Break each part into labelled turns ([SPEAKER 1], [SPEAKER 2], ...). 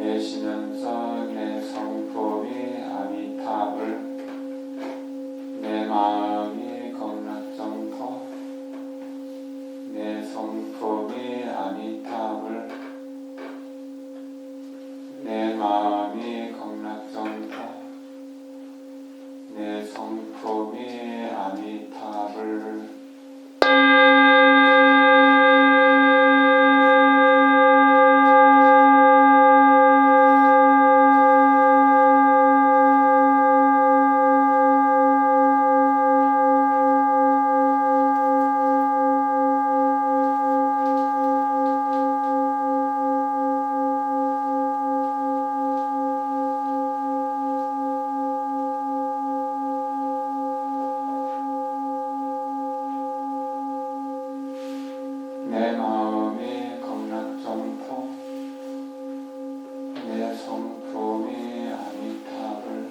[SPEAKER 1] 내쉬면서 내 성품이 아미타불, 내 마음이 극락정토, 내 성품이 아미타불, 내 마음이 극락정토, 내 성품이 아미타불. 내 마음이 극락정토, 내 성품이 아미타불,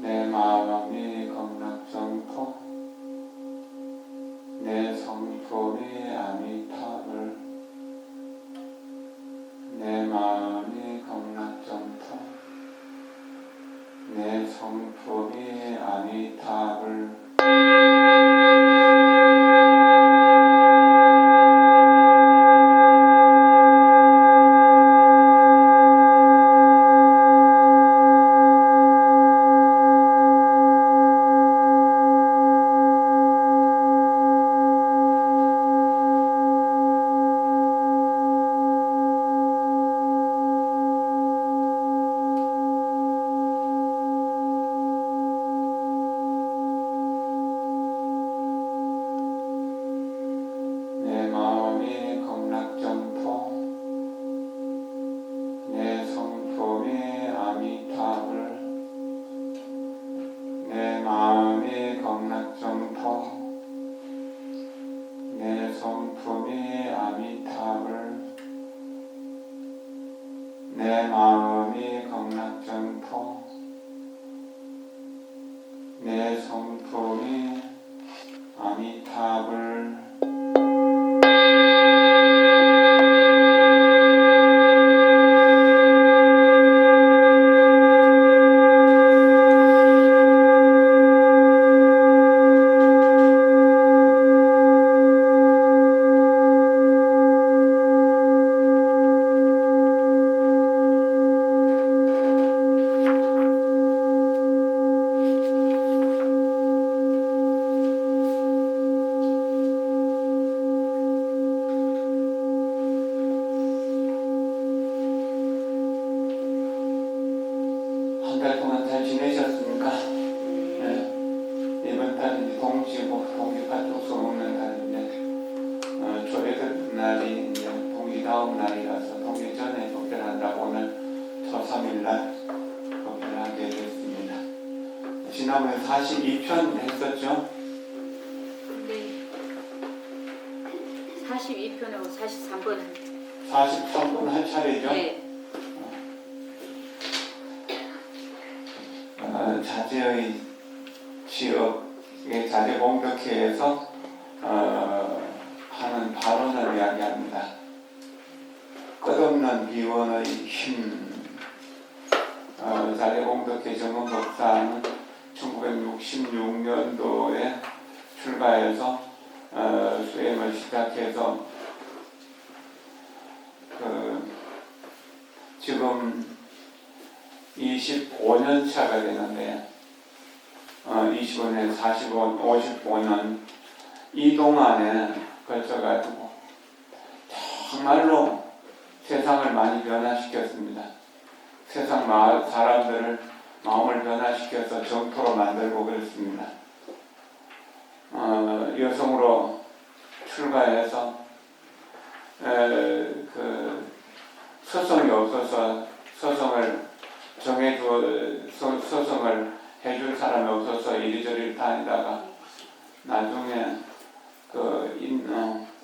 [SPEAKER 1] 내 마음이 극락정토, 내 성품이 아미타불, 내 마음이 극락정토, 내 성품이 아미타불. 내 마음이 극락정토, 내 성품이 아미타불, 내 마음이 극락정토, 내 성품이 아미타불, 내 마음이 극락정토, 내 성품이 아미타불. 한 달 동안 잘 지내셨습니까? 네. 이번 달은 이제 동지파 쪽서 먹는 달인데, 초래될 날이 이제 동지 다음 날이라서 동지 전에 법회를 한다고 오늘 초 3일날 법회를 하게 됐습니다. 지난번에 42편 했었죠?
[SPEAKER 2] 네. 42편하고 43번.
[SPEAKER 1] 43분 한 차례죠?
[SPEAKER 2] 네.
[SPEAKER 1] 자제의 지역의 자제 공덕회에서 하는 발언을 이야기합니다. 끝없는 비원의 힘. 자제 공덕회 정원 목사는 1966년도에 출가해서 수행을 시작해서 지금 25년 차가 되는데 25년, 45년, 55년 이 동안에 걸쳐가지고 정말로 세상을 많이 변화시켰습니다. 세상 사람들을 마음을 변화시켜서 정토로 만들고 그랬습니다. 여성으로 출가해서 서성이 없어서 서성을 서성을 해줄 사람이 없어서 이리저리 다니다가 나중에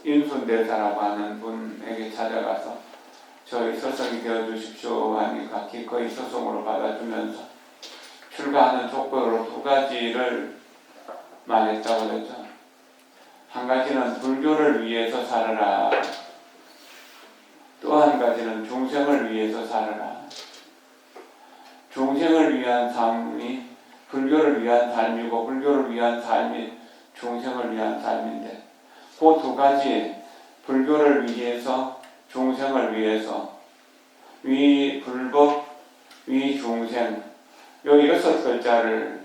[SPEAKER 1] 인순대사라고 하는 분에게 찾아가서 저희 서성이 되어주십시오 하니까 기꺼이 서성으로 받아주면서 출가하는 조건으로 두 가지를 말했다고 그랬죠. 한 가지는 불교를 위해서 살아라. 또 한 가지는 중생을 위해서 살아라. 중생을 위한 삶이 불교를 위한 삶이고 불교를 위한 삶이 중생을 위한 삶인데 그 두 가지 불교를 위해서 중생을 위해서 위 불법 위 중생 요 6글자를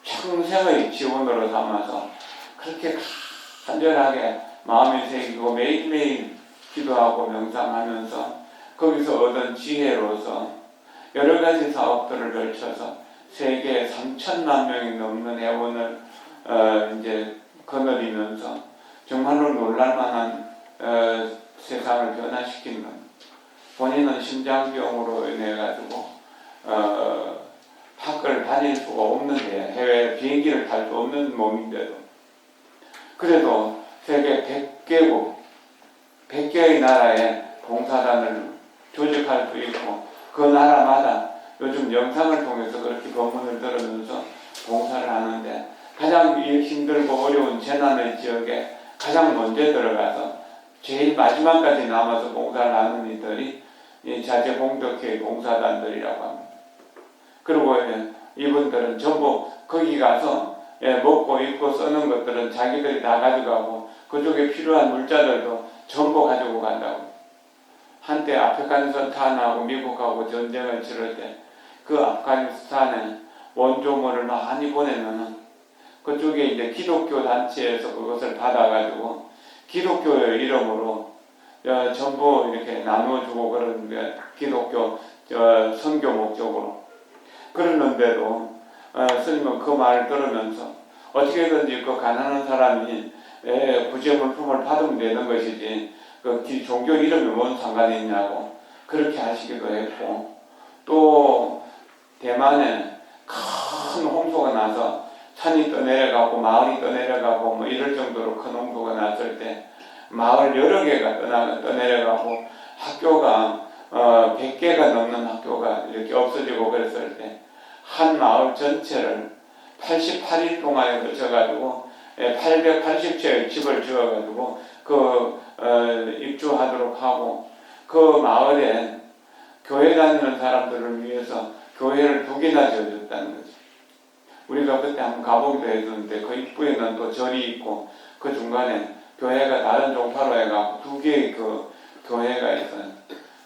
[SPEAKER 1] 평생의 지원으로 삼아서 그렇게 간절하게 마음에 새기고 매일매일 기도하고 명상하면서 거기서 얻은 지혜로서 여러 가지 사업들을 걸쳐서 세계 3천만 명이 넘는 회원을 이제 거느리면서 정말로 놀랄만한 세상을 변화시키는 본인은 심장병으로 인해 가지고 학교를 다닐 수가 없는데 해외 비행기를 탈 수 없는 몸인데도 그래도 세계 100개국 100개의 나라에 봉사단을 조직할 수 있고 그 나라마다 요즘 영상을 통해서 그렇게 법문을 들으면서 봉사를 하는데 가장 힘들고 어려운 재난의 지역에 가장 먼저 들어가서 제일 마지막까지 남아서 봉사를 하는 이들이 자재봉덕회 봉사단들이라고 합니다. 그리고 이분들은 전부 거기 가서 먹고 입고 쓰는 것들은 자기들이 다 가져가고 그쪽에 필요한 물자들도 전부 가지고 간다고. 한때 아프가니스탄하고 미국하고 전쟁을 치를 때 그 아프가니스탄에 원조물을 많이 보내면은 그쪽에 이제 기독교 단체에서 그것을 받아가지고 기독교의 이름으로 전부 이렇게 나눠주고 그러는데 기독교 선교 목적으로 그러는데도 스님은 그 말을 들으면서 어떻게든지 그 가난한 사람이 구제물품을 받으면 되는 것이지 그 종교 이름이 뭔 상관이 있냐고 그렇게 하시기도 했고 또 대만에 큰 홍수가 나서 산이 떠내려가고 마을이 떠내려가고 뭐 이럴 정도로 큰 홍수가 났을 때 마을 여러 개가 떠내려가고 학교가 100개가 넘는 학교가 이렇게 없어지고 그랬을 때 한 마을 전체를 88일 동안에 거쳐가지고 880채의 집을 지어가지고 입주하도록 하고 그 마을에 교회 다니는 사람들을 위해서 교회를 2개나 지어줬다는 거죠. 우리가 그때 한번 가보기도 했는데 그 입구에는 또 절이 있고 그 중간에 교회가 다른 종파로 해가지고 2개의 그 교회가 있어요.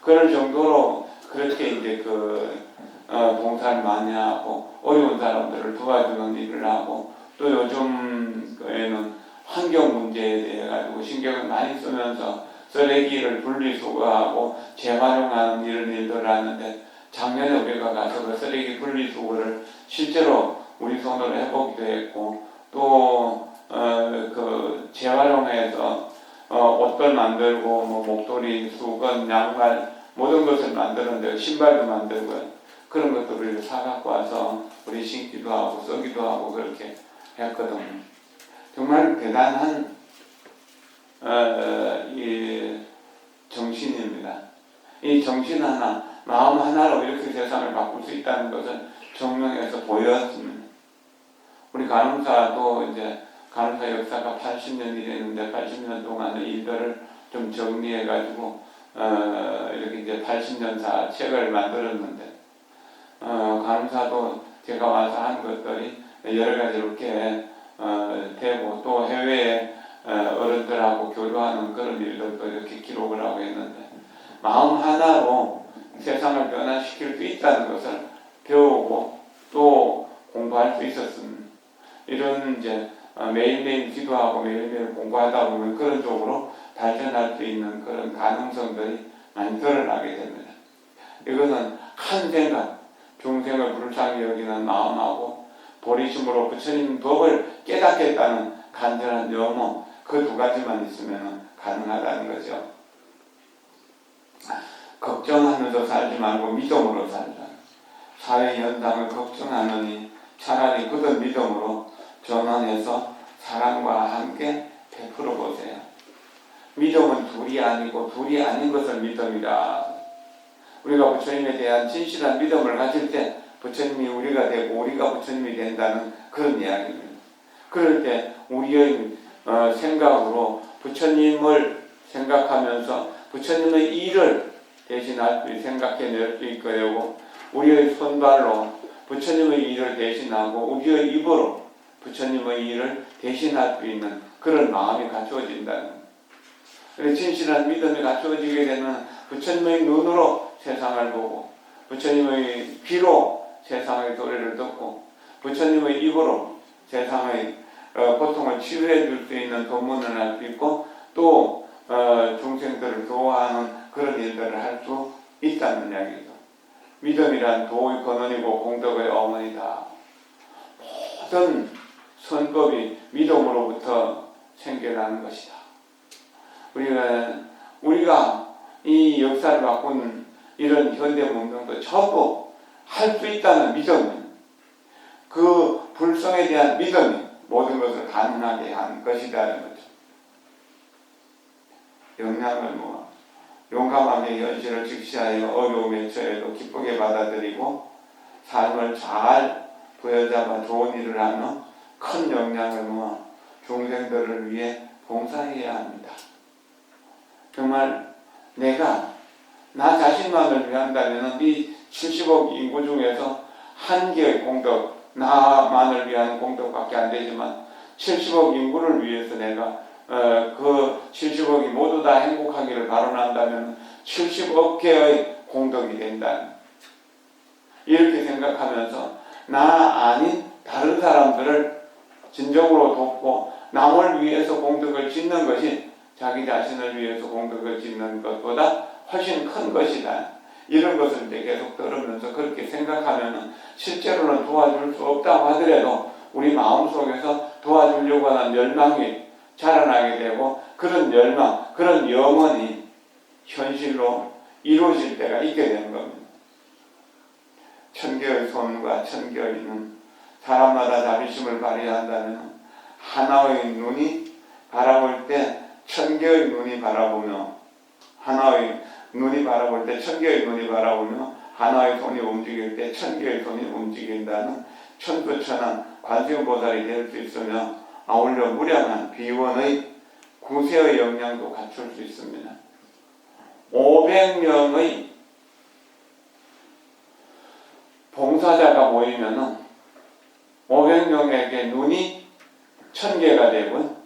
[SPEAKER 1] 그럴 정도로 그렇게 이제 봉사를 많이 하고 어려운 사람들을 도와주는 일을 하고 또 요즘에는 환경 문제에 대해 가지고 신경을 많이 쓰면서 쓰레기를 분리수거하고 재활용하는 이런 일들을 하는데 작년에 우리가 가서 그 쓰레기 분리수거를 실제로 우리 손으로 해보기도 했고 또 재활용해서 옷들 만들고 뭐 목도리, 수건, 양말 모든 것을 만드는데 신발도 만들고요. 그런 것들을 사갖고 와서 우리 신기도 하고 쓰기도 하고 그렇게 했거든요. 정말 대단한 이 정신입니다. 이 정신 하나, 마음 하나로 이렇게 세상을 바꿀 수 있다는 것을 증명해서 보였습니다. 우리 간호사도 이제 간호사 역사가 80년이 됐는데 80년 동안의 일들을 좀 정리해가지고 이렇게 이제 80년사 책을 만들었는데 간호사도 제가 와서 한 것들이 여러 가지 이렇게 되고 또 해외에 어른들하고 교류하는 그런 일들도 이렇게 기록을 하고 있는데 마음 하나로 세상을 변화시킬 수 있다는 것을 배우고 또 공부할 수 있었습니다. 이런 이제 매일매일 기도하고 매일매일 공부하다 보면 그런 쪽으로 발전할 수 있는 그런 가능성들이 많이 드러나게 됩니다. 이것은 한 생각, 중생을 불쌍히 여기는 마음하고 보리심으로 부처님 법을 깨닫겠다는 간절한 염원 그 2가지만 있으면 가능하다는 거죠. 걱정하면서 살지 말고 믿음으로 살자. 사회 현상을 걱정하느니 차라리 굳은 믿음으로 전환해서 사랑과 함께 베풀어 보세요. 믿음은 둘이 아니고 둘이 아닌 것을 믿음이라. 우리가 부처님에 대한 진실한 믿음을 가질 때 부처님이 우리가 되고 우리가 부처님이 된다는 그런 이야기입니다. 그럴 때 우리의 생각으로 부처님을 생각하면서 부처님의 일을 대신할 수 생각해낼 수 있게 되고 우리의 손발로 부처님의 일을 대신하고 우리의 입으로 부처님의 일을 대신할 수 있는 그런 마음이 갖추어진다는 거예요. 그래서 진실한 믿음이 갖추어지게 되면 부처님의 눈으로 세상을 보고 부처님의 귀로 세상의 소리를 듣고 부처님의 입으로 세상의 고통을 치유해 줄 수 있는 도문을 할 수 있고 또 중생들을 도와하는 그런 일들을 할 수 있다는 이야기죠. 믿음이란 도의 근원이고 공덕의 어머니다. 모든 선법이 믿음으로부터 생겨나는 것이다. 우리가 이 역사를 바꾼 이런 현대 문명도 전부 할 수 있다는 믿음, 그 불성에 대한 믿음이 모든 것을 가능하게 한 것이라는 거죠. 영향을 용감하게 현실을 직시하여 어려움에 처해도 기쁘게 받아들이고 삶을 잘 부여잡아 좋은 일을 하며 큰 역량을 모아 중생들을 위해 봉사해야 합니다. 정말 내가 나 자신만을 위한다면 이 70억 인구 중에서 한 개의 공덕, 나만을 위한 공덕밖에 안 되지만 70억 인구를 위해서 내가 그 70억이 모두 다 행복하기를 바라난다면 70억 개의 공덕이 된다. 이렇게 생각하면서 나 아닌 다른 사람들을 진정으로 돕고 남을 위해서 공덕을 짓는 것이 자기 자신을 위해서 공덕을 짓는 것보다 훨씬 큰 것이다. 이런 것을 이제 계속 들으면서 그렇게 생각하면 실제로는 도와줄 수 없다고 하더라도 우리 마음속에서 도와주려고 하는 열망이 자라나게 되고 그런 열망, 그런 염원이 현실로 이루어질 때가 있게 되는 겁니다. 천개의 손과 천개의 눈, 사람마다 자비심을 발휘한다면 하나의 눈이 바라볼 때 천개의 눈이 바라보며 하나의 눈이 바라볼 때 천개의 눈이 바라보며 하나의 손이 움직일 때 천개의 손이 움직인다는 천부천한 관세음보살이 될 수 있으며 아울러 무량한 비원의 구세의 역량도 갖출 수 있습니다. 500명의 봉사자가 모이면은 500명에게 눈이 1000개가 되고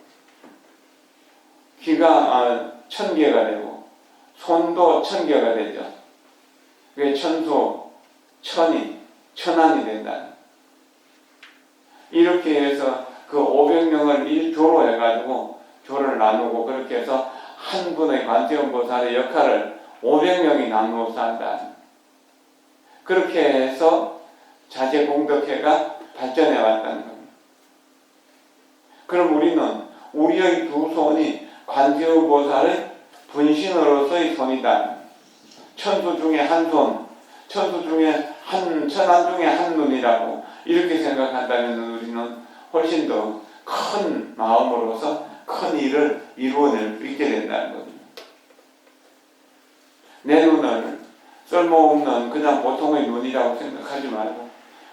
[SPEAKER 1] 귀가 1000개가 되고 손도 1000개가 되죠. 그게 천수, 천이, 천안이 된다. 이렇게 해서 그 500명을 1조로 해가지고 조를 나누고 그렇게 해서 한 분의 관세음보살의 역할을 500명이 나누어서 한다. 그렇게 해서 자제공덕회가 발전해 왔다는 겁니다. 그럼 우리는 우리의 두 손이 관세음보살의 분신으로서의 손이다. 천수 중에 한 손, 천수 중에 천안 중에 한 눈이라고 이렇게 생각한다면 우리는 훨씬 더 큰 마음으로서 큰 일을 이루어낼 수 있게 된다는 겁니다. 내 눈을 쓸모없는 그냥 보통의 눈이라고 생각하지 말고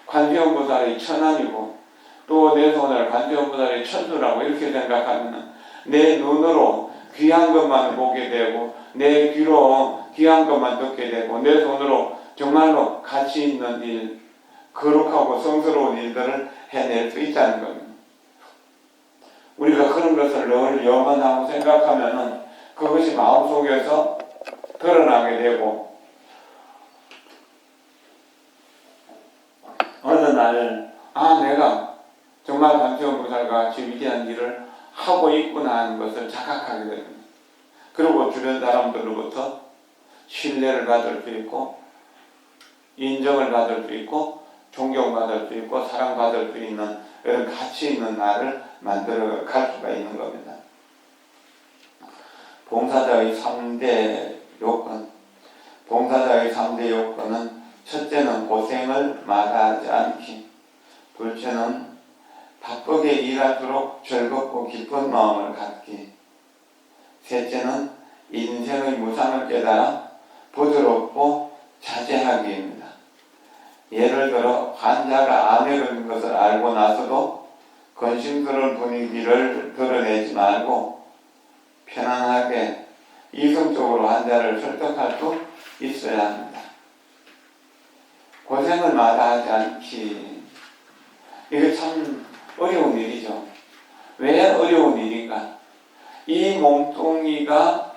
[SPEAKER 1] 관세음보살의 천안이고 또 내 손을 관세음보살의 천수라고 이렇게 생각하면 내 눈으로 귀한 것만 보게 되고 내 귀로 귀한 것만 듣게 되고 내 손으로 정말로 가치 있는 일, 거룩하고 성스러운 일들을 해낼 수 있다는 겁니다. 우리가 그런 것을 늘 염원하고 생각하면은 그것이 마음속에서 드러나게 되고 어느 날 내가 정말 관세음보살과 같이 위대한 일을 하고 있구나 하는 것을 자각하게 됩니다. 그리고 주변 사람들로부터 신뢰를 받을 수 있고 인정을 받을 수 있고 존경받을 수 있고 사랑받을 수 있는 이런 가치 있는 나를 만들어 갈 수가 있는 겁니다. 봉사자의 3대 요건. 봉사자의 3대 요건은 첫째는 고생을 마다하지 않기, 둘째는 바쁘게 일할수록 즐겁고 기쁜 마음을 갖기, 셋째는 인생의 무상을 깨달아 부드럽고 자제하기입니다. 예를 들어 환자가 암에 걸린 것을 알고 나서도 근심스러운 분위기를 드러내지 말고 편안하게 이성적으로 환자를 설득할 수 있어야 합니다. 고생을 마다하지 않기. 이게 참 어려운 일이죠. 왜 어려운 일인가? 이 몸뚱이가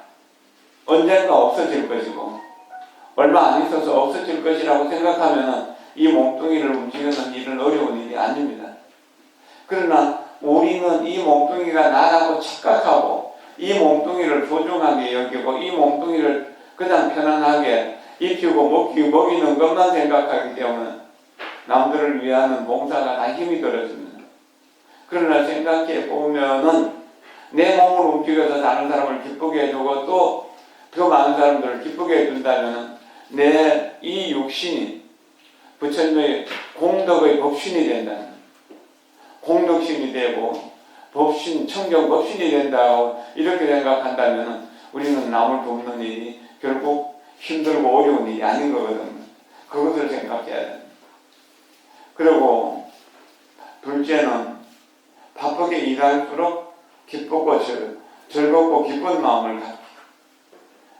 [SPEAKER 1] 언젠가 없어질 것이고 얼마 안 있어서 없어질 것이라고 생각하면 이 몸뚱이를 움직이는 일은 어려운 일이 아닙니다. 그러나 우리는 이 몸뚱이가 나라고 착각하고 이 몸뚱이를 소중하게 여기고 이 몸뚱이를 그냥 편안하게 입히고 먹이는 것만 생각하기 때문에 남들을 위하는 봉사가 다 힘이 들어집니다. 그러나 생각해 보면은 내 몸을 움직여서 다른 사람을 기쁘게 해주고 또 더 많은 사람들을 기쁘게 해준다면 내 이 육신이 부처님의 공덕의 법신이 된다는, 공덕신이 되고 법신, 청정 법신이 된다고 이렇게 생각한다면 우리는 남을 돕는 일이 결국 힘들고 어려운 일이 아닌 거거든요. 그것을 생각해야 됩니다. 그리고 둘째는 바쁘게 일할수록 기쁘고 즐겁고 기쁜 마음을 갖고,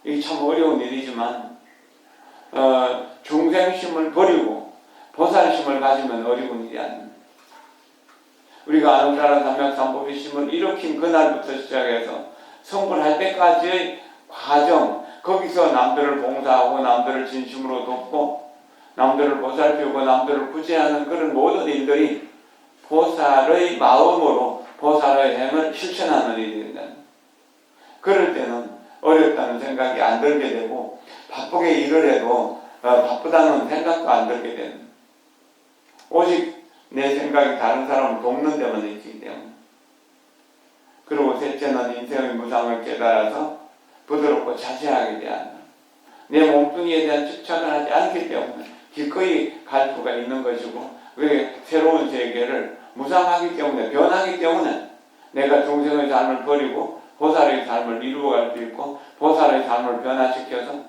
[SPEAKER 1] 이게 참 어려운 일이지만 중생심을 버리고 보살심을 가지면 어려운 일이 아닙니다. 우리가 아름다운 삼맥삼보비심을 일으킨 그날부터 시작해서 성불할 때까지의 과정, 거기서 남들을 봉사하고 남들을 진심으로 돕고 남들을 보살피고 남들을 구제하는 그런 모든 일들이 보살의 마음으로 보살의 행을 실천하는 일이 된다. 그럴 때는 어렵다는 생각이 안 들게 되고 바쁘게 일을 해도 바쁘다는 생각도 안 들게 되는, 오직 내 생각이 다른 사람을 돕는 데만 있기 때문에. 그리고 셋째는 인생의 무상을 깨달아서 부드럽고 자세하게 대한다. 내 몸뚱이에 대한 집착을 하지 않기 때문에 기꺼이 갈 수가 있는 것이고, 그게 새로운 세계를 무상하기 때문에, 변하기 때문에 내가 중생의 삶을 버리고 보살의 삶을 이루어갈 수 있고 보살의 삶을 변화시켜서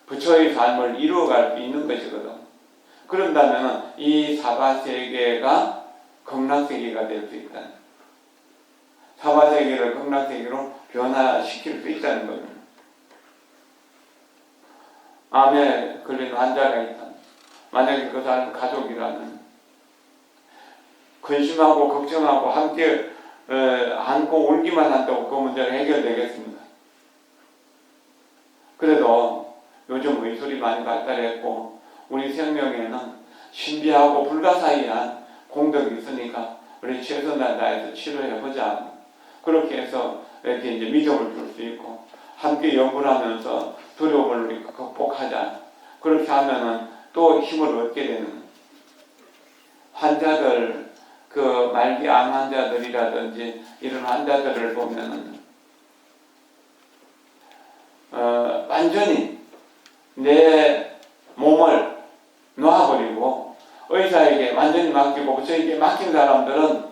[SPEAKER 1] 부처의 삶을 이루어갈 수 있는 것이거든. 그런다면 이 사바세계가 극락세계가 될 수 있다. 사바세계를 극락세계로 변화시킬 수 있다는 겁니다. 암에 걸린 환자가 있다. 만약에 그 사람 가족이라면 근심하고 걱정하고 함께 안고 울기만 한다고 그 문제는 해결되겠습니다. 그래도 요즘 의술이 많이 발달했고 우리 생명에는 신비하고 불가사의한 공덕이 있으니까 우리 최선을 다해서 치료해보자. 그렇게 해서 이렇게 이제 믿음을 줄 수 있고 함께 연구를 하면서 두려움을 극복하자. 그렇게 하면은 또 힘을 얻게 되는, 환자들, 그 말기 암 환자들이라든지 이런 환자들을 보면은 완전히 내 몸을 놓아버리고 의사에게 완전히 맡기고 부처에게 맡긴 사람들은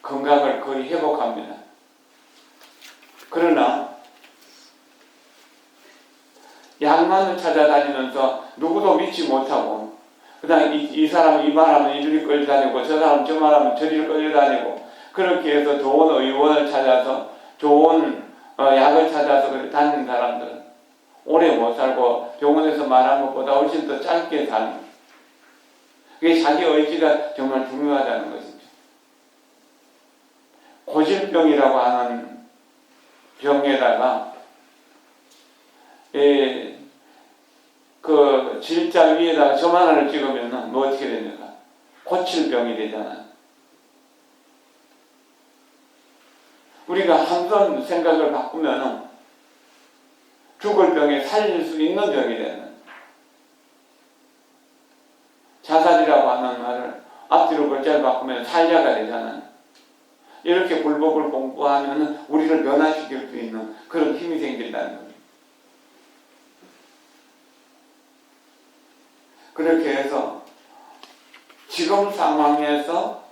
[SPEAKER 1] 건강을 거의 회복합니다. 그러나 약만을 찾아다니면서 누구도 믿지 못하고 그다음 이 사람 이 말하면 이리를 끌려다니고 저 사람 저 말하면 저리를 끌려다니고 그렇게 해서 좋은 의원을 찾아서 좋은 약을 찾아서 그렇게 다니는 사람들은 오래 못 살고 병원에서 말한 것보다 훨씬 더 짧게 사는, 그게 자기 의지가 정말 중요하다는 것이죠. 고질병이라고 하는 병에다가 그 질자 위에다가 점 하나를 찍으면 뭐 어떻게 됩니까? 고칠병이 되잖아요. 우리가 한 번 생각을 바꾸면 죽을 병에 살릴 수 있는 병이 되는, 자살이라고 하는 말을 앞뒤로 글자를 바꾸면 살자가 되잖아요. 이렇게 불법을 공부하면 우리를 변화시킬 수 있는 그런 힘이 생긴다는 거예요. 그렇게 해서 지금 상황에서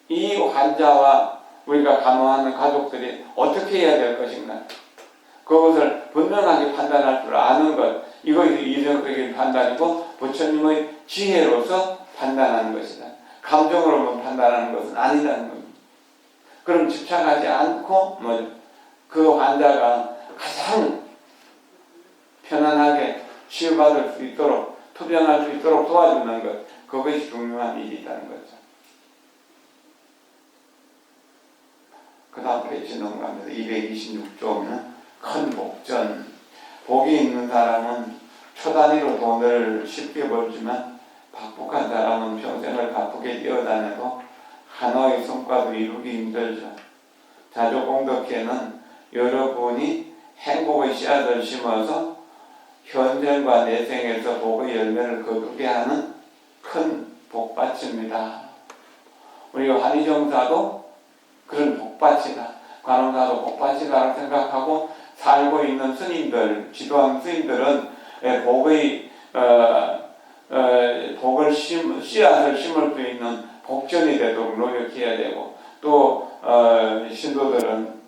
[SPEAKER 1] 이 환자와 우리가 간호하는 가족들이 어떻게 해야 될 것인가, 그것을 분명하게 판단할 줄 아는 것, 이것이 이성적인 판단이고 부처님의 지혜로서 판단하는 것이다. 감정으로만 판단하는 것은 아니라는 겁니다. 그럼 집착하지 않고 그 환자가 가장 편안하게 치유받을 수 있도록 투병할 수 있도록 도와주는 것, 그것이 중요한 일이라는 거죠. 그 다음 페이지 넘어가면서 226조는 큰 복전. 복이 있는 사람은 초 단위로 돈을 쉽게 벌지만 박복한 사람은 평생을 바쁘게 뛰어다녀도 하나의 성과도 이루기 힘들죠. 자조공덕회는 여러분이 행복의 씨앗을 심어서 현생과 내생에서 복의 열매를 거두게 하는 큰 복밭입니다. 우리가 한의정사도 그런 복밭이다, 관음사도 복밭이다 생각하고 살고 있는 스님들, 지도한 스님들은 복의 복을 씨앗을 심을 수 있는 복전이 되도록 노력해야 되고, 또 신도들은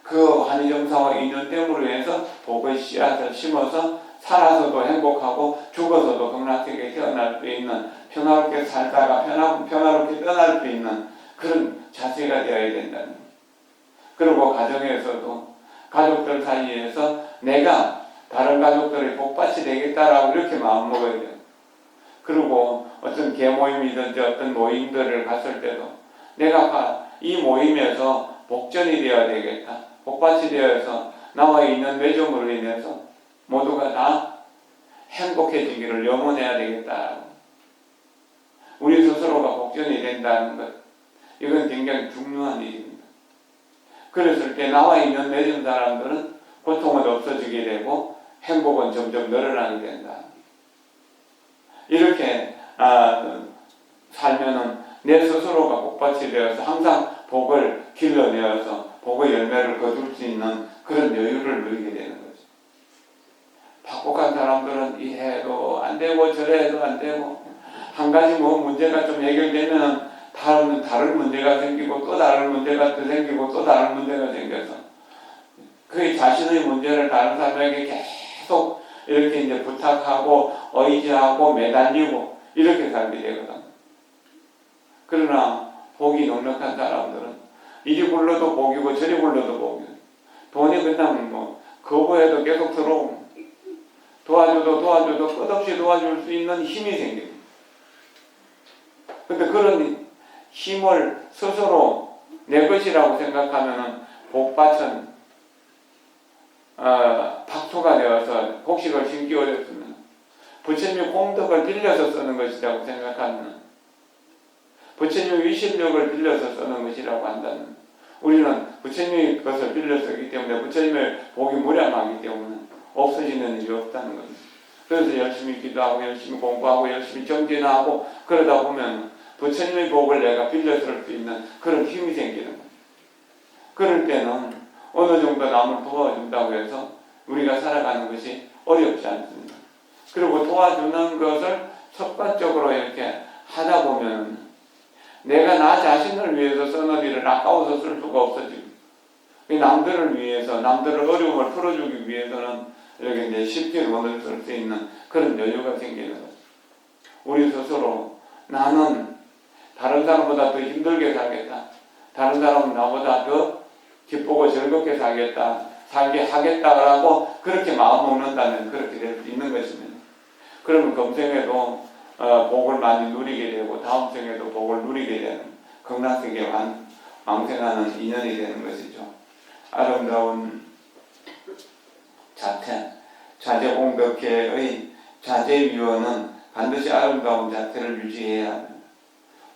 [SPEAKER 1] 그 한의정사와 인연됨으로 해서 복의 씨앗을 심어서 살아서도 행복하고 죽어서도 극락세계에 태어날 수 있는, 평화롭게 살다가 평화롭게 떠날 수 있는 그런 자세가 되어야 된다는 거예요. 그리고 가정에서도 가족들 사이에서 내가 다른 가족들의 복밭이 되겠다라고 이렇게 마음먹어야 돼요. 그리고 어떤 계모임이든지 어떤 모임들을 갔을 때도 내가 이 모임에서 복전이 되어야 되겠다, 복밭이 되어서 나와 있는 매점으로 인해서 모두가 다 행복해지기를 염원해야 되겠다. 우리 스스로가 복전이 된다는 것, 이건 굉장히 중요한 일입니다. 그랬을 때 나와 있는 매점 사람들은 고통은 없어지게 되고 행복은 점점 늘어나게 된다. 이렇게 살면은 내 스스로가 복밭이 되어서 항상 복을 길러내어서 복의 열매를 거둘 수 있는 그런 여유를 누리게 되는 거죠. 박복한 사람들은 이 해도 안 되고 저래 해도 안 되고, 한 가지 뭐 문제가 좀 해결되면 다른 문제가 생기고 또 다른 문제가 또 생기고 또 다른 문제가 생겨서 그 자신의 문제를 다른 사람에게 계속 이렇게 이제 부탁하고 의지하고 매달리고 이렇게 살게 되거든. 그러나 복이 넉넉한 사람들은 이리 굴러도 복이고 저리 굴러도 복이고, 돈이 그냥 뭐 거부해도 계속 들어오고, 도와줘도 끝없이 도와줄 수 있는 힘이 생깁니다. 근데 그런 힘을 스스로 내 것이라고 생각하면은 복밭은 박토가 되어서 곡식을 심기 어렵습니다. 부처님의功德을 빌려서 쓰는 것이라고 생각하면, 부처님의 위실력을 빌려서 쓰는 것이라고 한다면, 우리는 부처님의 것을 빌려 쓰기 때문에 부처님의 복이 무량하기 때문에 없어지는 일이 없다는 거죠. 그래서 열심히 기도하고 열심히 공부하고 열심히 정진하고 그러다 보면 부처님의 복을 내가 빌려 쓸 수 있는 그런 힘이 생기는 거예요. 그럴 때는 어느 정도 남을 도와준다고 해서 우리가 살아가는 것이 어렵지 않습니다. 그리고 도와주는 것을 습관적으로 이렇게 하다 보면 내가 나 자신을 위해서 쓰는 일을 아까워서 쓸 수가 없어지고, 남들을 위해서, 남들의 어려움을 풀어주기 위해서는 이렇게 이제 쉽게 돈을 쓸 수 있는 그런 여유가 생기는 거죠. 우리 스스로 나는 다른 사람보다 더 힘들게 살겠다, 다른 사람은 나보다 더 기쁘고 즐겁게 살게 하겠다라고 그렇게 마음 먹는다면 그렇게 될 수 있는 것입니다. 그러면 금생에도 복을 많이 누리게 되고 다음 생에도 복을 누리게 되는 극락세계에 왕생하는 인연이 되는 것이죠. 아름다운 자제공덕회의 자제위원은 반드시 아름다운 자태를 유지해야 합니다.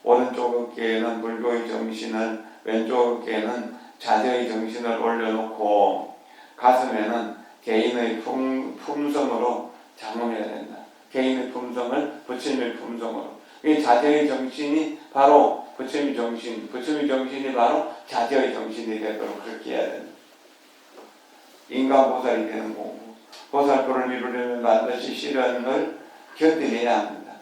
[SPEAKER 1] 오른쪽 어깨에는 불교의 정신을, 왼쪽 어깨에는 자제의 정신을 올려놓고 가슴에는 개인의 품성으로 장엄해야 된다. 개인의 품성을 부처님의 품성으로. 이 자제의 정신이 바로 부처님의 정신, 부처님의 정신이 바로 자제의 정신이 되도록 그렇게 해야 된다. 인간보살이 되는 공부. 보살도를 이루려면 반드시 시련을 견뎌내야 합니다.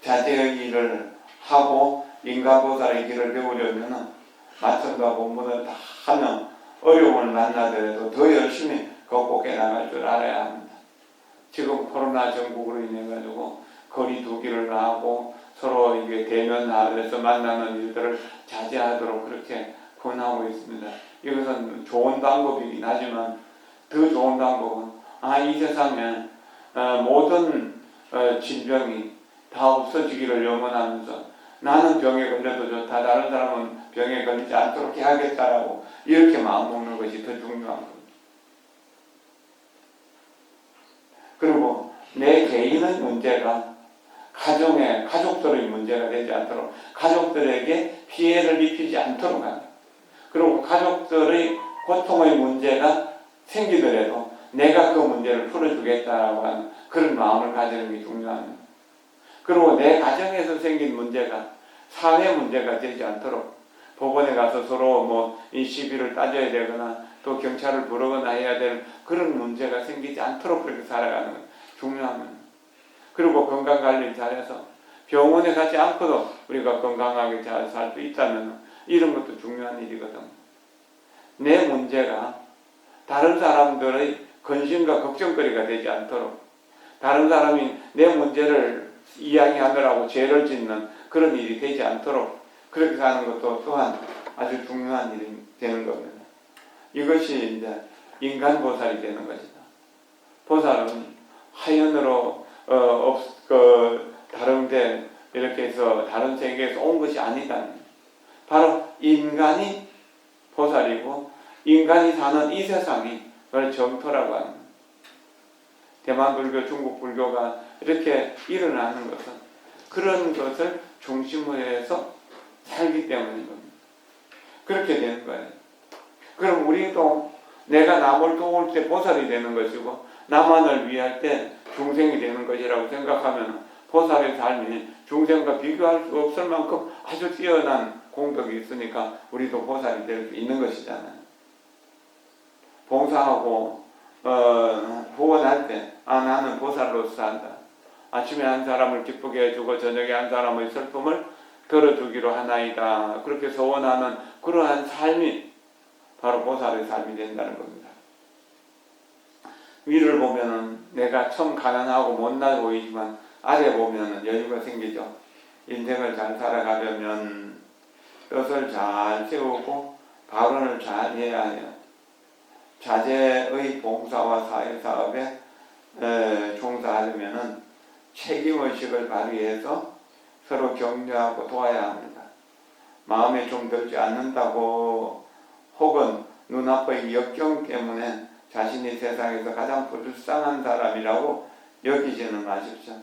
[SPEAKER 1] 자제의 일을 하고 인간보살의 길을 배우려면 마천과 공부는 다 하면 어려움을 만나더라도 더 열심히 극복해 나갈 줄 알아야 합니다. 지금 코로나 전국으로 인해 가지고 거리 두기를 하고 서로 이게 대면하면서 만나는 일들을 자제하도록 그렇게 권하고 있습니다. 이것은 좋은 방법이긴 하지만 더 좋은 방법은 이 세상에 모든 질병이 다 없어지기를 염원하면서 나는 병에 걸려도 좋다, 다른 사람은 병에 걸리지 않도록 해야겠다라고 이렇게 마음먹는 것이 더 중요한 겁니다. 그리고 내 개인의 문제가 가족들의 문제가 되지 않도록, 가족들에게 피해를 입히지 않도록 합니다. 그리고 가족들의 고통의 문제가 생기더라도 내가 그 문제를 풀어주겠다라고 하는 그런 마음을 가지는 게 중요합니다. 그리고 내 가정에서 생긴 문제가 사회 문제가 되지 않도록 법원에 가서 서로 이 시비를 따져야 되거나 또 경찰을 부르거나 해야 될 그런 문제가 생기지 않도록 그렇게 살아가는 것 중요합니다. 그리고 건강관리 잘해서 병원에 가지 않고도 우리가 건강하게 잘 살 수 있다면 이런 것도 중요한 일이거든. 내 문제가 다른 사람들의 근심과 걱정거리가 되지 않도록, 다른 사람이 내 문제를 이야기하느라고 죄를 짓는 그런 일이 되지 않도록 그렇게 사는 것도 또한 아주 중요한 일이 되는 겁니다. 이것이 이제 인간보살이 되는 것이다. 보살은 하연으로 다른데 이렇게 해서 다른 세계에서 온 것이 아니다. 바로 인간이 보살이고 인간이 사는 이 세상이 그걸 정토라고 합니다. 대만 불교, 중국 불교가 이렇게 일어나는 것은 그런 것을 중심으로 해서 살기 때문인 겁니다. 그렇게 되는 거예요. 그럼 우리도 내가 남을 도울 때 보살이 되는 것이고 나만을 위할 때 중생이 되는 것이라고 생각하면 보살의 삶이 중생과 비교할 수 없을 만큼 아주 뛰어난 공덕이 있으니까 우리도 보살이 될 수 있는 것이잖아요. 봉사하고 후원할 때 나는 보살로서 산다. 아침에 한 사람을 기쁘게 해주고 저녁에 한 사람의 슬픔을 덜어주기로 하나이다. 그렇게 소원하는 그러한 삶이 바로 보살의 삶이 된다는 겁니다. 위를 보면은 내가 참 가난하고 못나 보이지만 아래 보면은 여유가 생기죠. 인생을 잘 살아가려면 뜻을 잘 세우고 발언을 잘 해야 해요. 자제의 봉사와 사회사업에 종사하려면은 책임의식을 발휘해서 서로 격려하고 도와야 합니다. 마음에 좀 들지 않는다고 혹은 눈앞의 역경 때문에 자신이 세상에서 가장 불쌍한 사람이라고 여기지는 마십시오.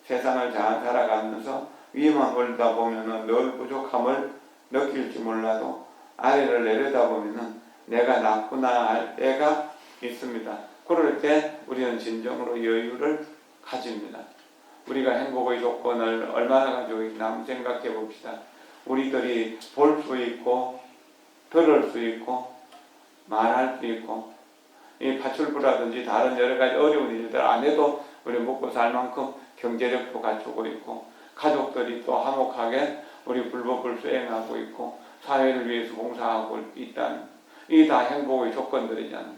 [SPEAKER 1] 세상을 잘 살아가면서 위만 올다 보면은 늘 부족함을 느낄지 몰라도 아래를 내려다보면은 내가 나쁘나 할 때가 있습니다. 그럴 때 우리는 진정으로 여유를 가집니다. 우리가 행복의 조건을 얼마나 가지고 있나 한번 생각해 봅시다. 우리들이 볼 수 있고 들을 수 있고 말할 수 있고 이 파출부라든지 다른 여러 가지 어려운 일들 안 해도 우리 먹고 살 만큼 경제력도 갖추고 있고 가족들이 또 화목하게 우리 불법을 수행하고 있고 사회를 위해서 봉사하고 있다는 이 다 행복의 조건들이잖아요.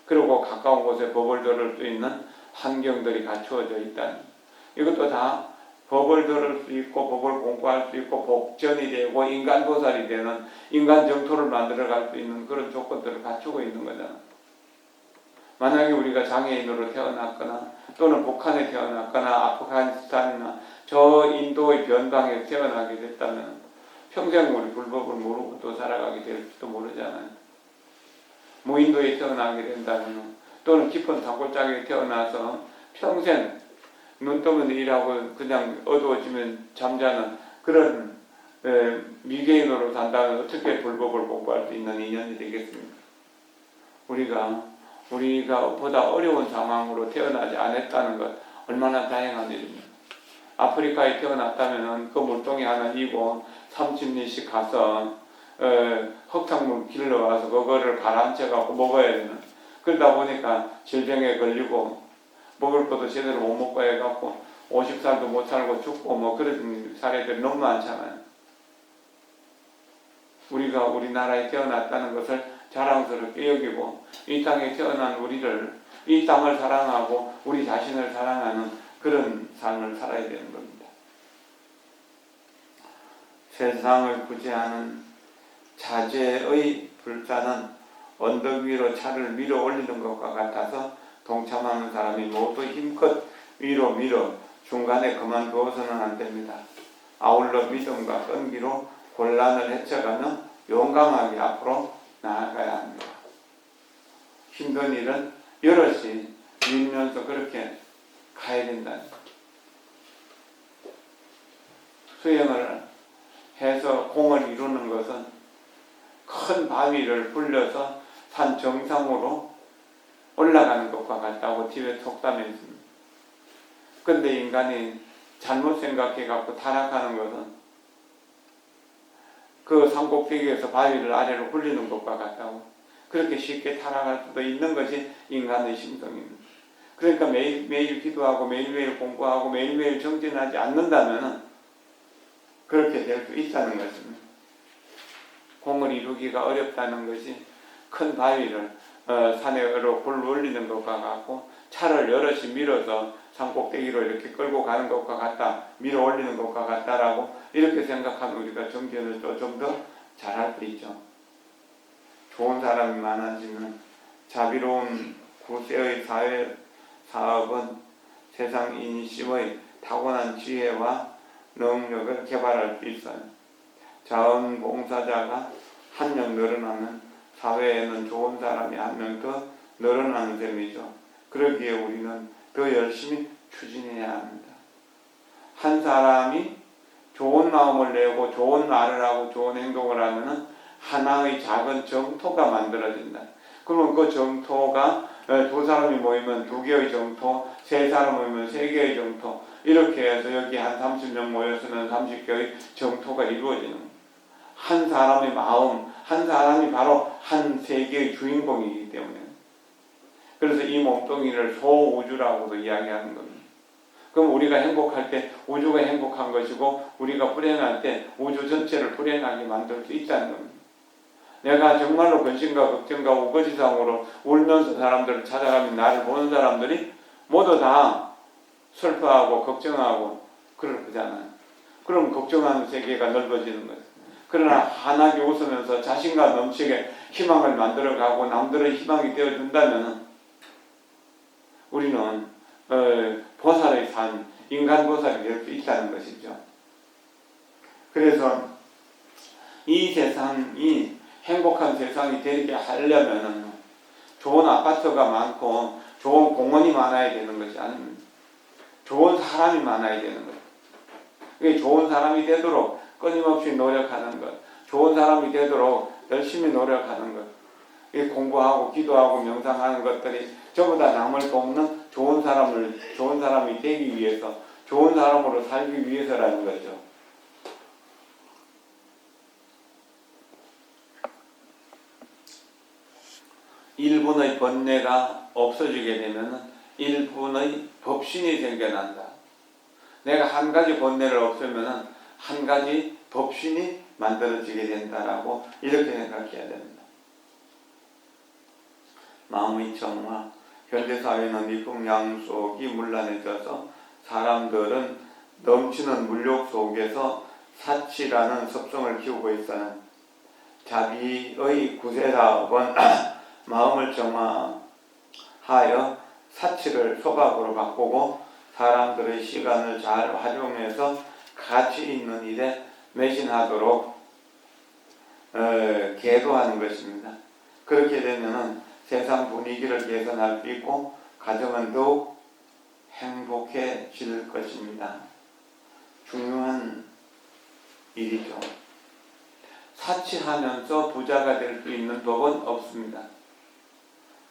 [SPEAKER 1] 그리고 가까운 곳에 법을 들을 수 있는 환경들이 갖추어져 있다는 이것도 다 법을 들을 수 있고 법을 공부할 수 있고 복전이 되고 인간보살이 되는 인간 정토를 만들어갈 수 있는 그런 조건들을 갖추고 있는 거잖아요. 만약에 우리가 장애인으로 태어났거나 또는 북한에 태어났거나 아프가니스탄이나 저 인도의 변방에 태어나게 됐다면 평생 우리 불법을 모르고 또 살아가게 될지도 모르잖아요. 무인도에 태어나게 된다면 또는 깊은 산골짜기에 태어나서 평생 눈 뜨면 일하고 그냥 어두워지면 잠자는 그런 미개인으로 산다면 어떻게 불법을 공부할 수 있는 인연이 되겠습니까? 우리가 보다 어려운 상황으로 태어나지 않았다는 것 얼마나 다행한 일입니다. 아프리카에 태어났다면 그 물동이 하나 이고 30리씩 가서 흙탕물 길러와서 그거를 가라앉혀갖고 먹어야 되는 그러다 보니까 질병에 걸리고 먹을 것도 제대로 못 먹고 해갖고 50살도 못 살고 죽고 그런 사례들이 너무 많잖아요. 우리가 우리나라에 태어났다는 것을 자랑스럽게 여기고 이 땅에 태어난 우리를 이 땅을 사랑하고 우리 자신을 사랑하는 그런 삶을 살아야 되는 겁니다. 세상을 구제하는 자제의 불사는 언덕 위로 차를 밀어 올리는 것과 같아서 동참하는 사람이 모두 힘껏 위로 밀어 중간에 그만두어서는 안 됩니다. 아울러 믿음과 끈기로 곤란을 헤쳐가며 용감하게 앞으로 나아가야 합니다. 힘든 일은 여럿이 밀면서 그렇게 가야 된다. 수영을 해서 공을 이루는 것은 큰 바위를 굴려서 산 정상으로 올라가는 것과 같다고 티베트 속담에 있습니다. 근데 인간이 잘못 생각해 갖고 타락하는 것은 그 산꼭대기에서 바위를 아래로 굴리는 것과 같다고, 그렇게 쉽게 타락할 수도 있는 것이 인간의 심성입니다. 그러니까 매일매일 기도하고 매일매일 공부하고 매일매일 정진하지 않는다면 그렇게 될 수 있다는 것입니다. 공을 이루기가 어렵다는 것이 큰 바위를 산으로 굴러 올리는 것과 같고, 차를 여럿이 밀어서 산꼭대기로 이렇게 끌고 가는 것과 같다, 밀어 올리는 것과 같다라고 이렇게 생각하면 우리가 정진을 좀 더 잘할 수 있죠. 좋은 사람이 많아지면 자비로운 구세의 사회 사업은 세상 인심의 타고난 지혜와 능력을 개발할 수 있어요. 자원봉사자가 한 명 늘어나면 사회에는 좋은 사람이 한 명 더 늘어나는 셈이죠. 그러기에 우리는 더 열심히 추진해야 합니다. 한 사람이 좋은 마음을 내고 좋은 말을 하고 좋은 행동을 하면 하나의 작은 정토가 만들어진다. 그러면 그 정토가 두 사람이 모이면 두 개의 정토, 세 사람 모이면 세 개의 정토, 이렇게 해서 여기 한 30명 모였으면 30개의 정토가 이루어지는 거예요. 한 사람의 마음, 한 사람이 바로 한 세계의 주인공이기 때문에. 그래서 이 몸뚱이를 소우주라고도 이야기하는 겁니다. 그럼 우리가 행복할 때 우주가 행복한 것이고, 우리가 불행할 때 우주 전체를 불행하게 만들 수 있다는 겁니다. 내가 정말로 근심과 걱정과 우거지상으로 울면서 사람들을 찾아가면 나를 보는 사람들이 모두 다 슬퍼하고 걱정하고 그럴 거잖아요. 그럼 걱정하는 세계가 넓어지는 거예요. 그러나 환하게 웃으면서 자신감 넘치게 희망을 만들어가고 남들의 희망이 되어준다면 우리는 보살의 삶, 인간 보살이 될 수 있다는 것이죠. 그래서 이 세상이 행복한 세상이 되게 하려면 좋은 아파트가 많고 좋은 공원이 많아야 되는 것이 아닙니다. 좋은 사람이 많아야 되는 거예요. 좋은 사람이 되도록 끊임없이 노력하는 것, 좋은 사람이 되도록 열심히 노력하는 것, 공부하고 기도하고 명상하는 것들이 전부 다 남을 돕는 좋은 사람이 되기 위해서, 좋은 사람으로 살기 위해서라는 거죠. 일분의 번뇌가 없어지게 되면 일분의 법신이 생겨난다. 내가 한 가지 번뇌를 없애면 한 가지 법신이 만들어지게 된다라고 이렇게 생각해야 됩니다. 마음의 정화, 현대사회는 일풍양속이 문란해져서 사람들은 넘치는 물욕 속에서 사치라는 습성을 키우고 있어요. 자비의 구세사업은 마음을 정화하여 사치를 소각으로 바꾸고 사람들의 시간을 잘 활용해서 가치 있는 일에 매진하도록 계도하는 것입니다. 그렇게 되면 세상 분위기를 개선할 수 있고 가정은 더욱 행복해질 것입니다. 중요한 일이죠. 사치하면서 부자가 될 수 있는 법은 없습니다.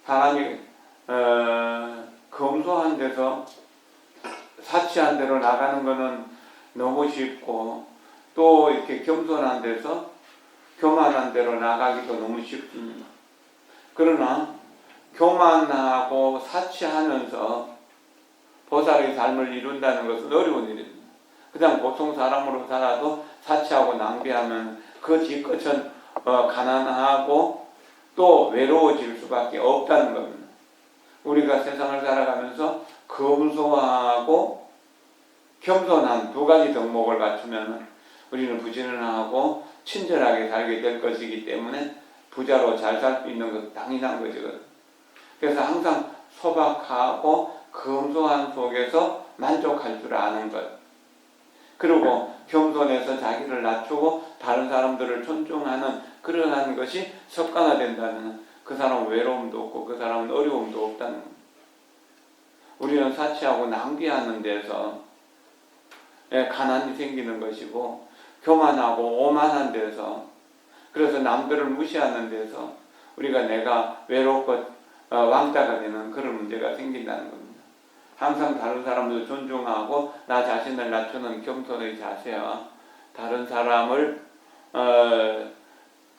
[SPEAKER 1] 사람이 검소한 데서 사치한 대로 나가는 것은 너무 쉽고, 또 이렇게 겸손한 데서 교만한 대로 나가기도 너무 쉽습니다. 그러나 교만하고 사치하면서 보살의 삶을 이룬다는 것은 어려운 일입니다. 그냥 보통 사람으로 살아도 사치하고 낭비하면 그 뒤끝은 가난하고 또 외로워질 수밖에 없다는 겁니다. 우리가 세상을 살아가면서 검소하고 겸손한 두 가지 덕목을 갖추면 우리는 부지런하고 친절하게 살게 될 것이기 때문에 부자로 잘 살 수 있는 것 당연한 거죠. 그래서 항상 소박하고 검소한 속에서 만족할 줄 아는 것. 그리고 겸손해서 자기를 낮추고 다른 사람들을 존중하는 그러한 것이 습관화된다면 그 사람은 외로움도 없고 그 사람은 어려움도 없다는 것. 우리는 사치하고 낭비하는 데서 가난이 생기는 것이고 교만하고 오만한 데서 그래서 남들을 무시하는 데서 우리가 내가 외롭고 왕따가 되는 그런 문제가 생긴다는 겁니다. 항상 다른 사람도 존중하고 나 자신을 낮추는 겸손의 자세와 다른 사람을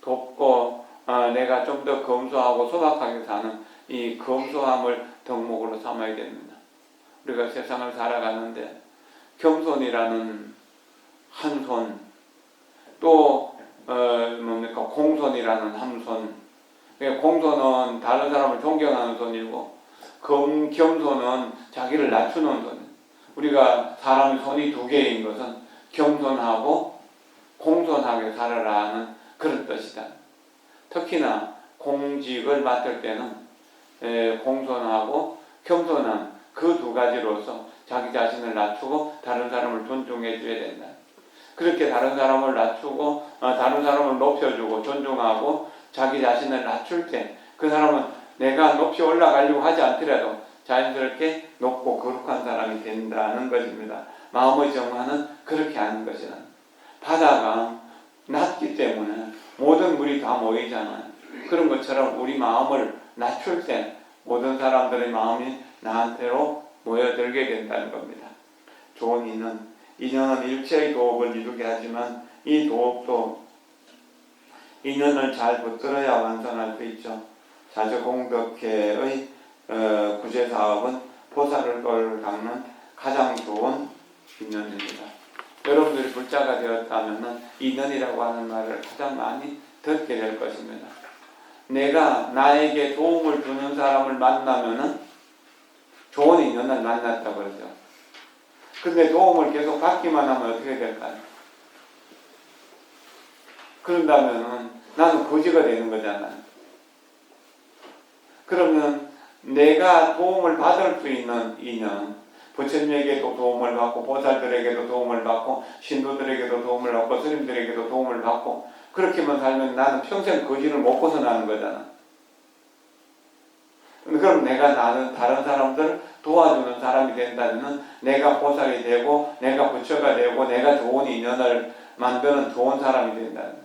[SPEAKER 1] 돕고 내가 좀 더 검소하고 소박하게 사는 이 검소함을 덕목으로 삼아야 됩니다. 우리가 세상을 살아가는데 겸손이라는 한 손, 또 공손이라는 한 손. 공손은 다른 사람을 존경하는 손이고 겸손은 자기를 낮추는 손. 우리가 사람의 손이 두 개인 것은 겸손하고 공손하게 살아라는 그런 뜻이다. 특히나 공직을 맡을 때는 공손하고 겸손한 그 두 가지로서 자기 자신을 낮추고 다른 사람을 존중해 줘야 된다. 그렇게 다른 사람을 낮추고 다른 사람을 높여주고 존중하고 자기 자신을 낮출 때 그 사람은 내가 높이 올라가려고 하지 않더라도 자연스럽게 높고 거룩한 사람이 된다는 것입니다. 마음의 정화는 그렇게 하는 것이다. 바다가 낮기 때문에 모든 물이 다 모이잖아요. 그런 것처럼 우리 마음을 낮출 때 모든 사람들의 마음이 나한테로 모여들게 된다는 겁니다. 좋은 인연은 일체의 도업을 이루게 하지만 이 도업도 인연을 잘 붙들어야 완성할 수 있죠. 자주공덕회의 구제사업은 보살을 닦는 가장 좋은 인연입니다. 여러분들이 불자가 되었다면 인연이라고 하는 말을 가장 많이 듣게 될 것입니다. 내가 나에게 도움을 주는 사람을 만나면은 좋은 인연을 만났다고 그러죠. 근데 도움을 계속 받기만 하면 어떻게 될까요? 그런다면은 나는 거지가 되는 거잖아요. 그러면 내가 도움을 받을 수 있는 인연, 부처님에게도 도움을 받고 보살들에게도 도움을 받고 신도들에게도 도움을 받고 스님들에게도 도움을 받고 그렇게만 살면 나는 평생 거지를 못 벗어나는 거잖아. 그럼 내가 다른 사람들을 도와주는 사람이 된다면 내가 보살이 되고 내가 부처가 되고 내가 좋은 인연을 만드는 좋은 사람이 된다는 거예요.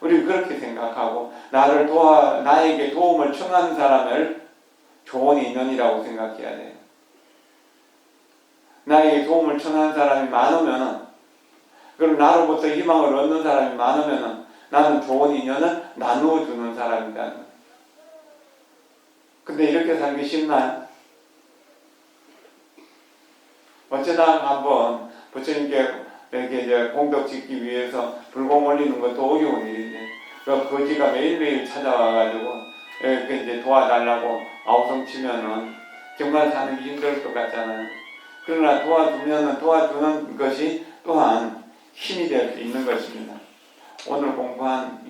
[SPEAKER 1] 우리는 그렇게 생각하고 나에게 도움을 청하는 사람을 좋은 인연이라고 생각해야 돼요. 나에게 도움을 청하는 사람이 많으면은 그럼 나로부터 희망을 얻는 사람이 많으면은 나는 좋은 인연을 나누어 주는 사람이다. 근데 이렇게 살기 쉽나요? 어쩌다 한번 부처님께 이렇게 이제 공덕 짓기 위해서 불공 올리는 것도 어려운 일인데, 그 거지가 매일매일 찾아와가지고 이렇게 이제 도와달라고 아우성 치면은 정말 사는 게 힘들 것 같잖아요. 그러나 도와주는 것이 또한 힘이 될 수 있는 것입니다. 오늘 공부한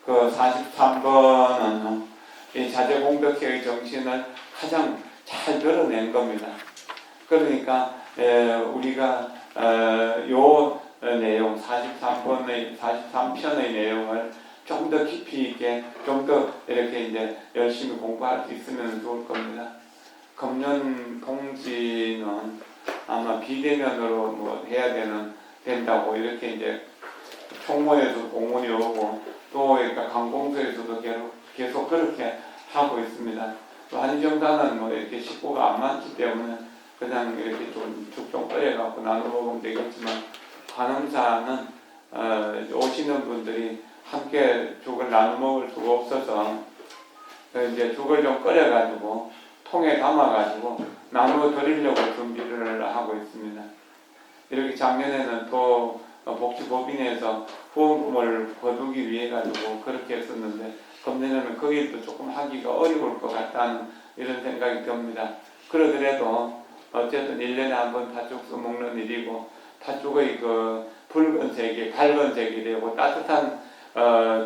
[SPEAKER 1] 그 43번은 이 자제공덕회의 정신을 가장 잘 드러낸 겁니다. 그러니까 우리가 요 내용 43편의 내용을 좀 더 깊이 있게 좀 더 이렇게 이제 열심히 공부할 수 있으면 좋을 겁니다. 금년 통지는 아마 비대면으로 뭐 해야 된다고 이렇게 이제 총무에서 공문이 오고 또 그러니까 강공소에서도 계속 그렇게 하고 있습니다. 또 한정단은 뭐 이렇게 식구가 안 많기 때문에 그냥 이렇게 좀 죽좀 끓여갖고 나눠 먹으면 되겠지만 관음사는 오시는 분들이 함께 죽을 나눠 먹을 수가 없어서 이제 죽을 좀 끓여가지고 통에 담아가지고 나누어 드리려고 준비를 하고 있습니다. 이렇게 작년에는 또 복지법인에서 후원금을 거두기 위해 가지고 그렇게 했었는데 금년에는 그 일도 조금 하기가 어려울 것 같다는 이런 생각이 듭니다. 그러더라도 어쨌든 1년에 한 번 팥죽 써먹는 일이고 팥죽의 그 붉은색이 밝은색이 되고 따뜻한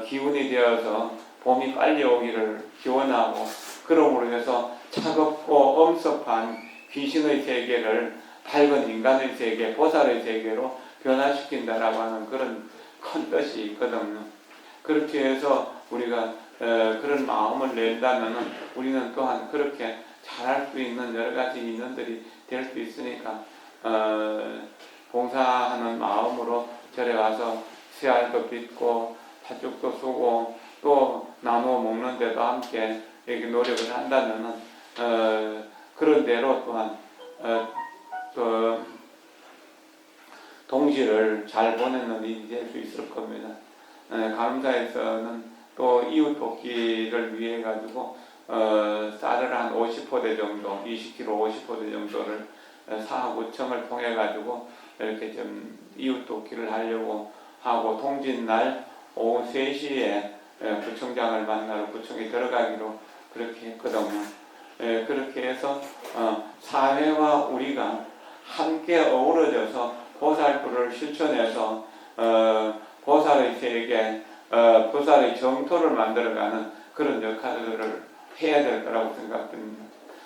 [SPEAKER 1] 기운이 되어서 봄이 빨리 오기를 기원하고, 그러므로 해서 차갑고 엄습한 귀신의 세계를 밝은 인간의 세계, 보살의 세계로 변화시킨다라고 하는 그런 큰 뜻이 있거든요. 그렇게 해서 우리가 그런 마음을 낸다면 우리는 또한 그렇게 잘할 수 있는 여러 가지 인연들이 될 수 있으니까 봉사하는 마음으로 절에 와서 새알도 빚고 팥죽도 쓰고 또 나누어 먹는데도 함께 이렇게 노력을 한다면은 그런 대로 또한 그 동시를 잘 보내는 일이 될 수 있을 겁니다. 간음사에서는 또 이웃 돕기를 위해 가지고 쌀을 한 50포대 정도, 20kg 50포대 정도를 사구청을 통해 가지고 이렇게 좀 이웃 돕기를 하려고 하고, 통진날 오후 3시에 구청장을 만나러 구청에 들어가기로 그렇게 했거든요. 그렇게 해서 사회와 우리가 함께 어우러져서 보살불을 실천해서 보살의 세계, 보살의 정토를 만들어가는 그런 역할을 해야 될 거라고 생각됩니다.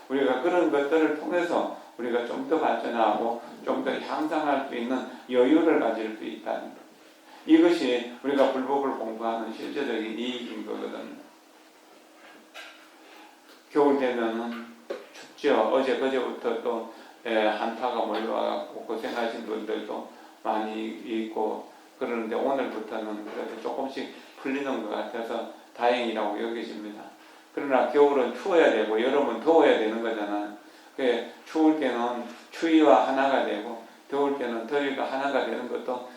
[SPEAKER 1] 우리가 그런 것들을 통해서 우리가 좀 더 발전하고 좀 더 향상할 수 있는 여유를 가질 수 있다는 것. 이것이 우리가 불법을 공부하는 실제적인 이익인 거거든요. 겨울 되면은 춥죠. 어제 그제부터 또 한파가 몰려와갖고 고생하신 분들도 많이 있고 그러는데, 오늘부터는 그래도 조금씩 풀리는 것 같아서 다행이라고 여겨집니다. 그러나 겨울은 추워야 되고 여름은 더워야 되는 거잖아요. 추울 때는 추위와 하나가 되고 더울 때는 더위가 하나가 되는 것도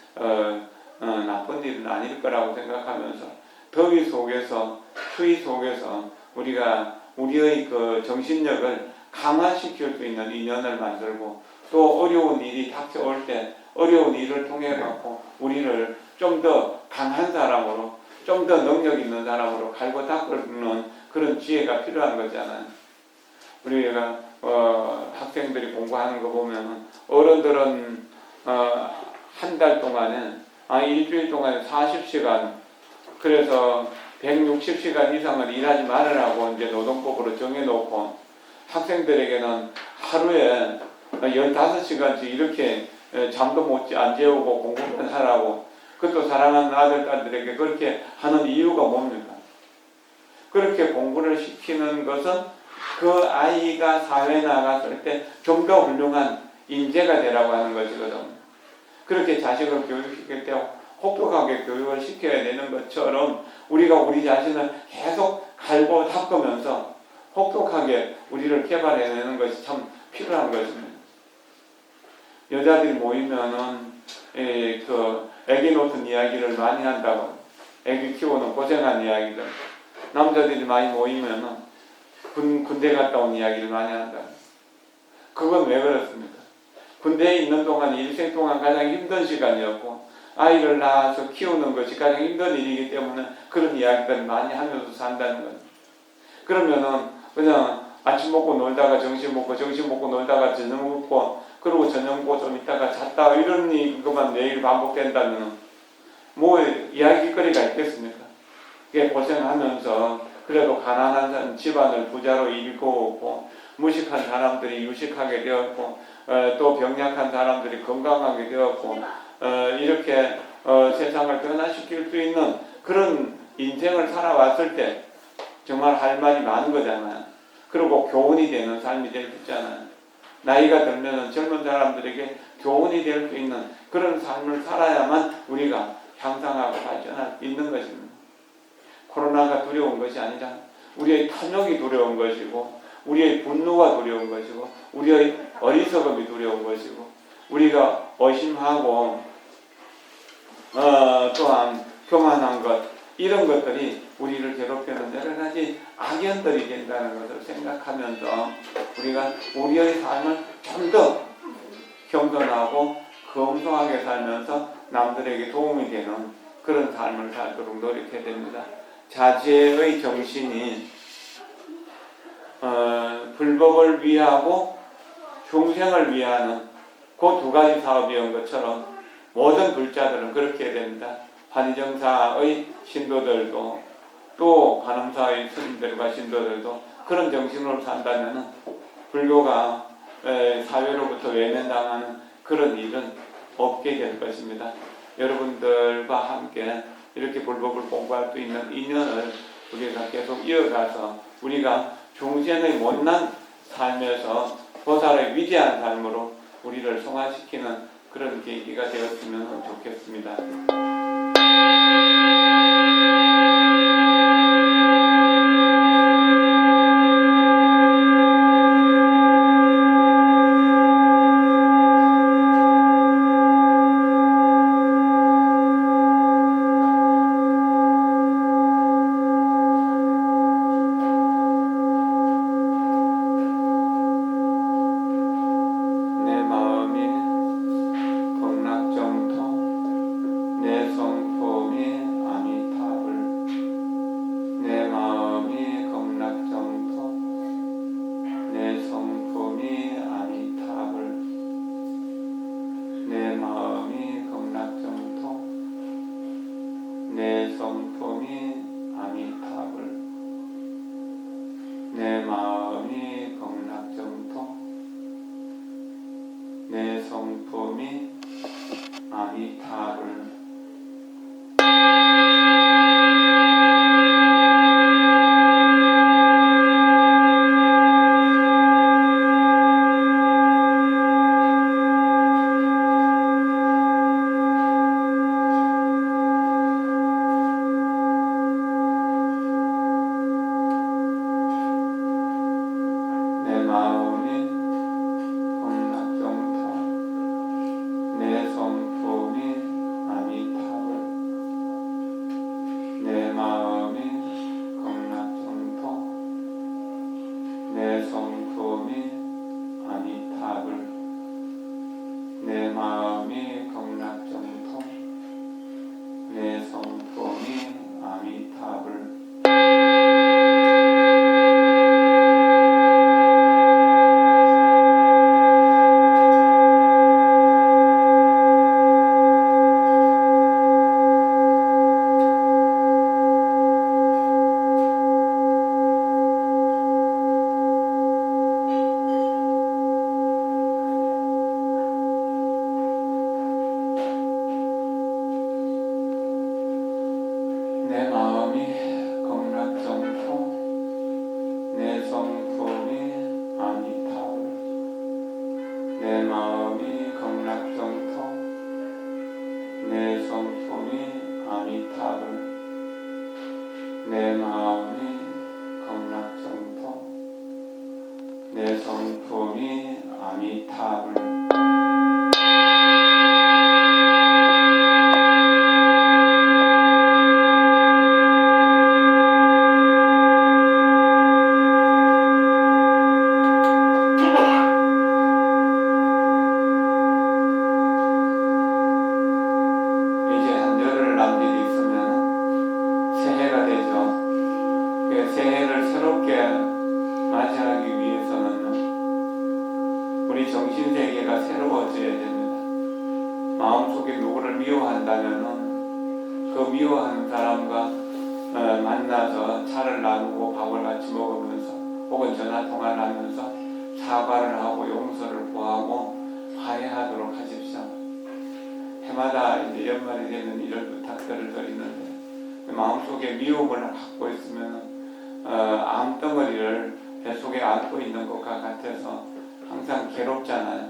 [SPEAKER 1] 나쁜 일은 아닐 거라고 생각하면서, 더위 속에서 추위 속에서 우리가 우리의 그 정신력을 강화시킬 수 있는 인연을 만들고, 또 어려운 일이 닥쳐올 때 어려운 일을 통해 갖고 우리를 좀 더 강한 사람으로, 좀 더 능력 있는 사람으로 갈고 닦는 그런 지혜가 필요한 거잖아요. 우리가 학생들이 공부하는 거 보면 어른들은 한 달 동안에 일주일 동안에 40시간, 그래서 160시간 이상을 일하지 말으라고 이제 노동법으로 정해놓고, 학생들에게는 하루에 15시간씩 이렇게 잠도 안 재우고 공부만 하라고, 그것도 사랑하는 아들, 딸들에게 그렇게 하는 이유가 뭡니까? 그렇게 공부를 시키는 것은 그 아이가 사회에 나갔을 때 좀 더 훌륭한 인재가 되라고 하는 것이거든. 그렇게 자식을 교육시킬 때 혹독하게 교육을 시켜야 되는 것처럼 우리가 우리 자신을 계속 갈고 닦으면서 혹독하게 우리를 개발해내는 것이 참 필요한 것입니다. 여자들이 모이면은 애기 놓던 이야기를 많이 한다고, 애기 키우는 고생한 이야기들. 남자들이 많이 모이면은 군대 갔다 온 이야기를 많이 한다. 그건 왜 그렇습니까? 군대에 있는 동안 일생 동안 가장 힘든 시간이었고, 아이를 낳아서 키우는 것이 가장 힘든 일이기 때문에 그런 이야기들을 많이 하면서 산다는 거예요. 그러면은 그냥 아침 먹고 놀다가 점심 먹고, 점심 먹고 놀다가 저녁 먹고, 그리고 저녁 먹고 좀 있다가 잤다, 이런 것만 매일 반복된다면 뭐 이야기거리가 있겠습니까? 그게 고생하면서 그래도 가난한 집안을 부자로 일구었고, 무식한 사람들이 유식하게 되었고, 또 병약한 사람들이 건강하게 되었고, 이렇게 세상을 변화시킬 수 있는 그런 인생을 살아왔을 때 정말 할 말이 많은 거잖아요. 그리고 교훈이 되는 삶이 될 수 있잖아요. 나이가 들면 젊은 사람들에게 교훈이 될 수 있는 그런 삶을 살아야만 우리가 향상하고 발전할 수 있는 것입니다. 코로나가 두려운 것이 아니라 우리의 탐욕이 두려운 것이고, 우리의 분노가 두려운 것이고, 우리의 어리석음이 두려운 것이고, 우리가 의심하고 또한 교만한 것, 이런 것들이 우리를 괴롭히는 여러 가지 악연들이 된다는 것을 생각하면서 우리가 우리의 삶을 좀 더 겸손하고 검소하게 살면서 남들에게 도움이 되는 그런 삶을 살도록 노력해야 됩니다. 자제의 정신이 불법을 위하고 중생을 위하는 그 두 가지 사업이온 것처럼 모든 불자들은 그렇게 해야 됩니다. 환희정사의 신도들도 또 관음사의 스님들과 신도들도 그런 정신으로 산다면 불교가 사회로부터 외면당하는 그런 일은 없게 될 것입니다. 여러분들과 함께 이렇게 불법을 공부할 수 있는 인연을 우리가 계속 이어가서 우리가 중생의 못난 삶에서 보살의 위대한 삶으로 우리를 성화시키는 그런 계기가 되었으면 좋겠습니다. 내 마음이 극락정토 내 성품이 아미타불 내 마음이 극락정토 내 성품이 아미타불 내 마음이 극락정토 내 성품이 아미타불 내 마음이 극락정토 내 성품이 아미타불 내 마음이 극락정토 내 성품이 아미타불 새해를 새롭게 맞이하기 위해서는 우리 정신세계가 새로워져야 됩니다. 마음속에 누구를 미워한다면 그 미워하는 사람과 만나서 차를 나누고 밥을 같이 먹으면서 혹은 전화통화를 하면서 사과를 하고 용서를 구하고 화해하도록 하십시오. 해마다 이제 연말이 되면 이런 부탁들을 드리는데 마음속에 미움을 갖고 있으면 암덩어리를 뱃속에 안고 있는 것과 같아서 항상 괴롭잖아요.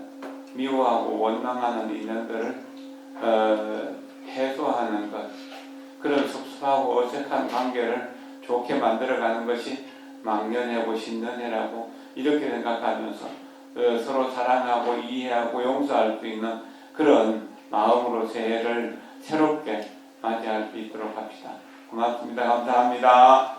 [SPEAKER 1] 미워하고 원망하는 인연들을 해소하는 것, 그런 섭섭하고 어색한 관계를 좋게 만들어가는 것이 망년해고 신년해라고 이렇게 생각하면서 서로 사랑하고 이해하고 용서할 수 있는 그런 마음으로 새해를 새롭게 맞이할 수 있도록 합시다. 고맙습니다. 감사합니다.